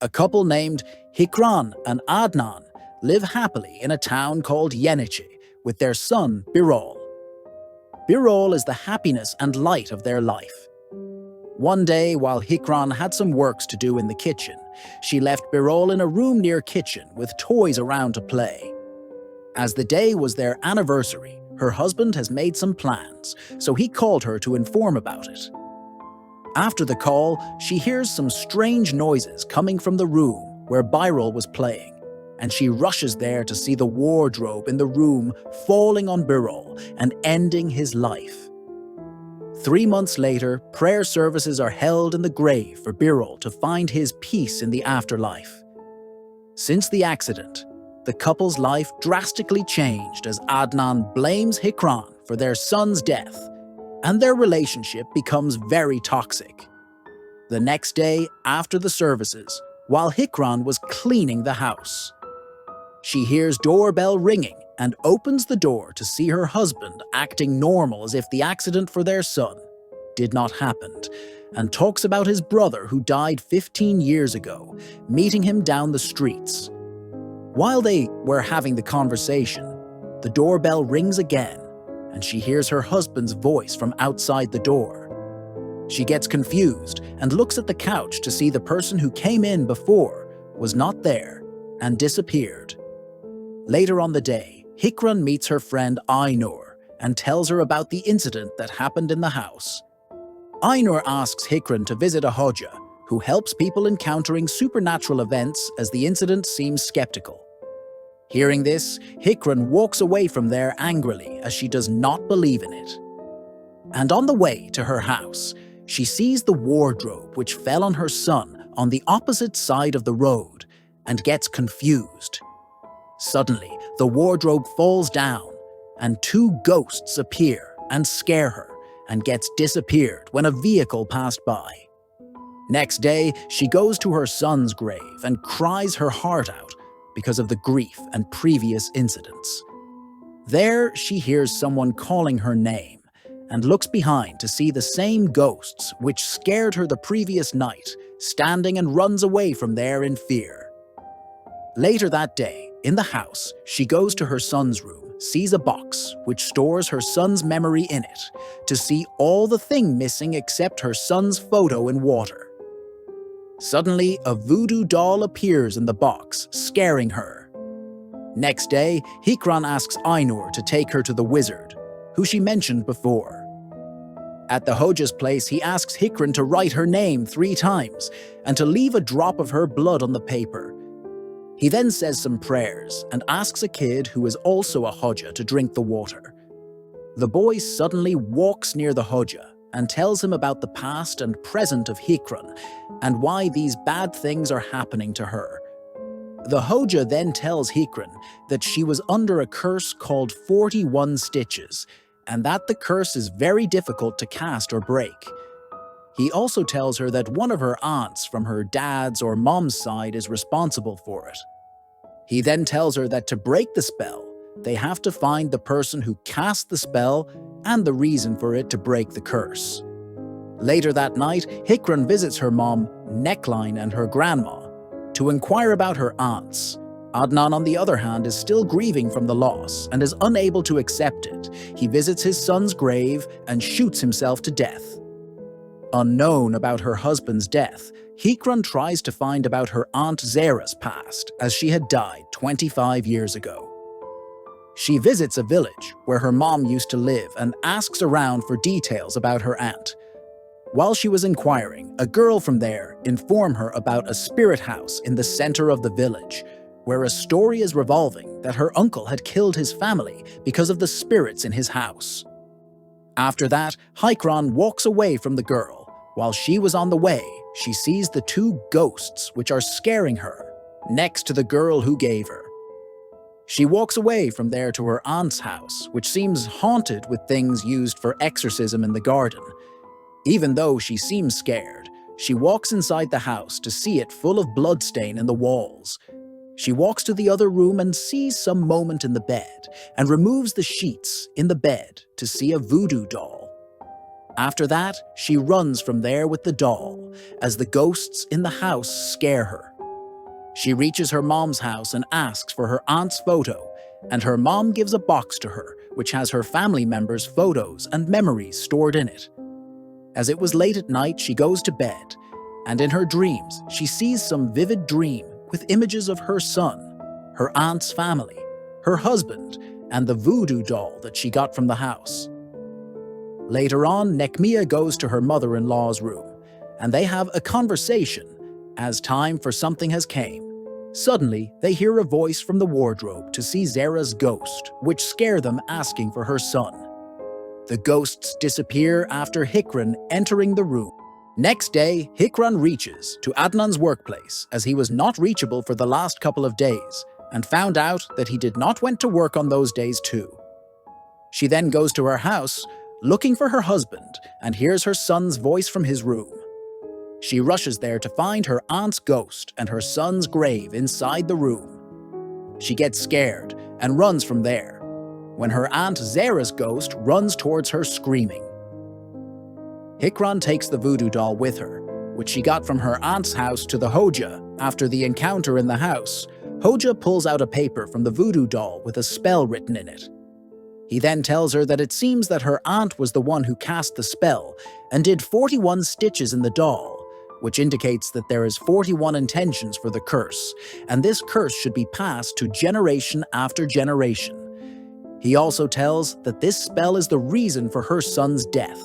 A couple named Hikran and Adnan live happily in a town called Yenichi with their son Birol. Birol is the happiness and light of their life. One day, while Hikran had some works to do in the kitchen, she left Birol in a room near kitchen with toys around to play. As the day was their anniversary, her husband has made some plans, so he called her to inform about it. After the call, she hears some strange noises coming from the room where Birol was playing, and she rushes there to see the wardrobe in the room falling on Birol and ending his life. 3 months later, prayer services are held in the grave for Birol to find his peace in the afterlife. Since the accident, the couple's life drastically changed as Adnan blames Hikran for their son's death, and their relationship becomes very toxic. The next day, after the services, while Hikran was cleaning the house, she hears doorbell ringing and opens the door to see her husband acting normal as if the accident for their son did not happen, and talks about his brother who died 15 years ago, meeting him down the streets. While they were having the conversation, the doorbell rings again, and she hears her husband's voice from outside the door. She gets confused and looks at the couch to see the person who came in before was not there and disappeared. Later on the day, Hikran meets her friend Ainur and tells her about the incident that happened in the house. Ainur asks Hikran to visit a Hoja, who helps people encountering supernatural events as the incident seems skeptical. Hearing this, Hikran walks away from there angrily as she does not believe in it. And on the way to her house, she sees the wardrobe which fell on her son on the opposite side of the road and gets confused. Suddenly, the wardrobe falls down, and 2 ghosts appear and scare her, and gets disappeared when a vehicle passed by. Next day, she goes to her son's grave and cries her heart out because of the grief and previous incidents. There, she hears someone calling her name, and looks behind to see the same ghosts which scared her the previous night, standing, and runs away from there in fear. Later that day, in the house, she goes to her son's room, sees a box which stores her son's memory in it, to see all the thing missing except her son's photo in water. Suddenly, a voodoo doll appears in the box, scaring her. Next day, Hikran asks Ainur to take her to the wizard, who she mentioned before. At the Hoja's place, he asks Hikran to write her name 3 times and to leave a drop of her blood on the paper. He then says some prayers and asks a kid who is also a Hoja to drink the water. The boy suddenly walks near the Hoja and tells him about the past and present of Hikran and why these bad things are happening to her. The Hoja then tells Hikran that she was under a curse called 41 stitches, and that the curse is very difficult to cast or break. He also tells her that one of her aunts from her dad's or mom's side is responsible for it. He then tells her that to break the spell, they have to find the person who cast the spell and the reason for it to break the curse. Later that night, Hikran visits her mom, Neckline, and her grandma to inquire about her aunts. Adnan, on the other hand, is still grieving from the loss and is unable to accept it. He visits his son's grave and shoots himself to death. Unknown about her husband's death, Hikran tries to find about her Aunt Zara's past, as she had died 25 years ago. She visits a village where her mom used to live and asks around for details about her aunt. While she was inquiring, a girl from there informed her about a spirit house in the center of the village, where a story is revolving that her uncle had killed his family because of the spirits in his house. After that, Hikran walks away from the girl. While she was on the way, she sees the 2 ghosts which are scaring her, next to the girl who gave her. She walks away from there to her aunt's house, which seems haunted with things used for exorcism in the garden. Even though she seems scared, she walks inside the house to see it full of bloodstain in the walls. She walks to the other room and sees some moment in the bed, and removes the sheets in the bed to see a voodoo doll. After that, she runs from there with the doll, as the ghosts in the house scare her. She reaches her mom's house and asks for her aunt's photo, and her mom gives a box to her which has her family members' photos and memories stored in it. As it was late at night, she goes to bed, and in her dreams, she sees some vivid dream with images of her son, her aunt's family, her husband, and the voodoo doll that she got from the house. Later on, Nekmia goes to her mother-in-law's room, and they have a conversation as time for something has came. Suddenly, they hear a voice from the wardrobe to see Zara's ghost, which scare them asking for her son. The ghosts disappear after Hikran entering the room. Next day, Hikran reaches to Adnan's workplace as he was not reachable for the last couple of days and found out that he did not went to work on those days too. She then goes to her house looking for her husband and hears her son's voice from his room. She rushes there to find her aunt's ghost and her son's grave inside the room. She gets scared and runs from there, when her aunt Zara's ghost runs towards her screaming. Hikran takes the voodoo doll with her, which she got from her aunt's house, to the Hoja. After the encounter in the house, Hoja pulls out a paper from the voodoo doll with a spell written in it. He then tells her that it seems that her aunt was the one who cast the spell and did 41 stitches in the doll, which indicates that there is 41 intentions for the curse, and this curse should be passed to generation after generation. He also tells that this spell is the reason for her son's death.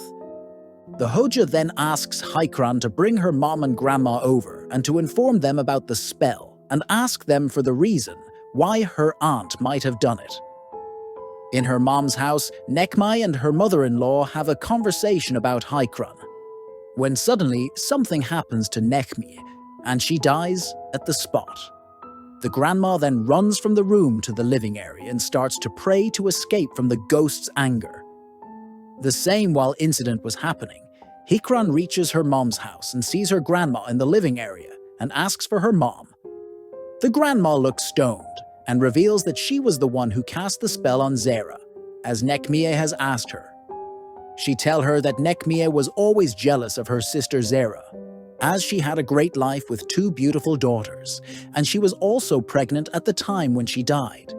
The Hoja then asks Hikran to bring her mom and grandma over and to inform them about the spell and ask them for the reason why her aunt might have done it. In her mom's house, Nekmai and her mother-in-law have a conversation about Hikran, when suddenly something happens to Nekmi and she dies at the spot. The grandma then runs from the room to the living area and starts to pray to escape from the ghost's anger. The same while incident was happening, Hikran reaches her mom's house and sees her grandma in the living area and asks for her mom. The grandma looks stoned and reveals that she was the one who cast the spell on Zara, as Nekmia has asked her. She tells her that Nekmia was always jealous of her sister Zara, as she had a great life with 2 beautiful daughters, and she was also pregnant at the time when she died.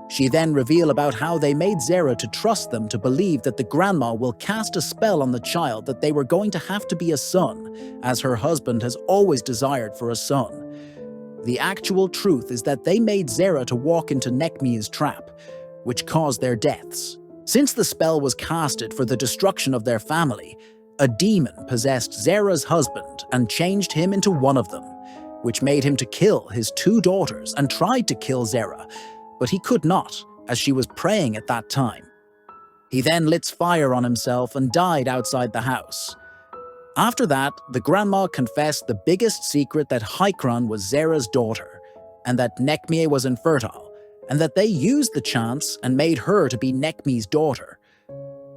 She then reveals about how they made Zara to trust them to believe that the grandma will cast a spell on the child that they were going to have to be a son, as her husband has always desired for a son. The actual truth is that they made Zara to walk into Nekmia's trap, which caused their deaths. Since the spell was casted for the destruction of their family, a demon possessed Zara's husband and changed him into one of them, which made him to kill his 2 daughters and tried to kill Zara, but he could not, as she was praying at that time. He then lit fire on himself and died outside the house. After that, the grandma confessed the biggest secret, that Hikran was Zara's daughter, and that Nekmia was infertile, and that they used the chance and made her to be Nekmi's daughter.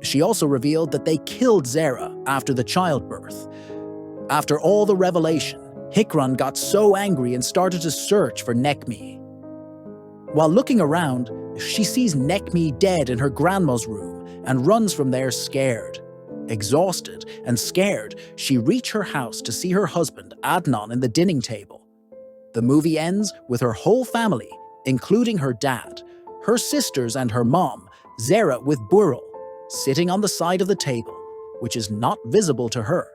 She also revealed that they killed Zara after the childbirth. After all the revelation, Hikran got so angry and started to search for Nekmi. While looking around, she sees Nekmi dead in her grandma's room and runs from there scared. Exhausted and scared, she reaches her house to see her husband Adnan in the dining table. The movie ends with her whole family, including her dad, her sisters and her mom, Zara with Burrell, sitting on the side of the table, which is not visible to her.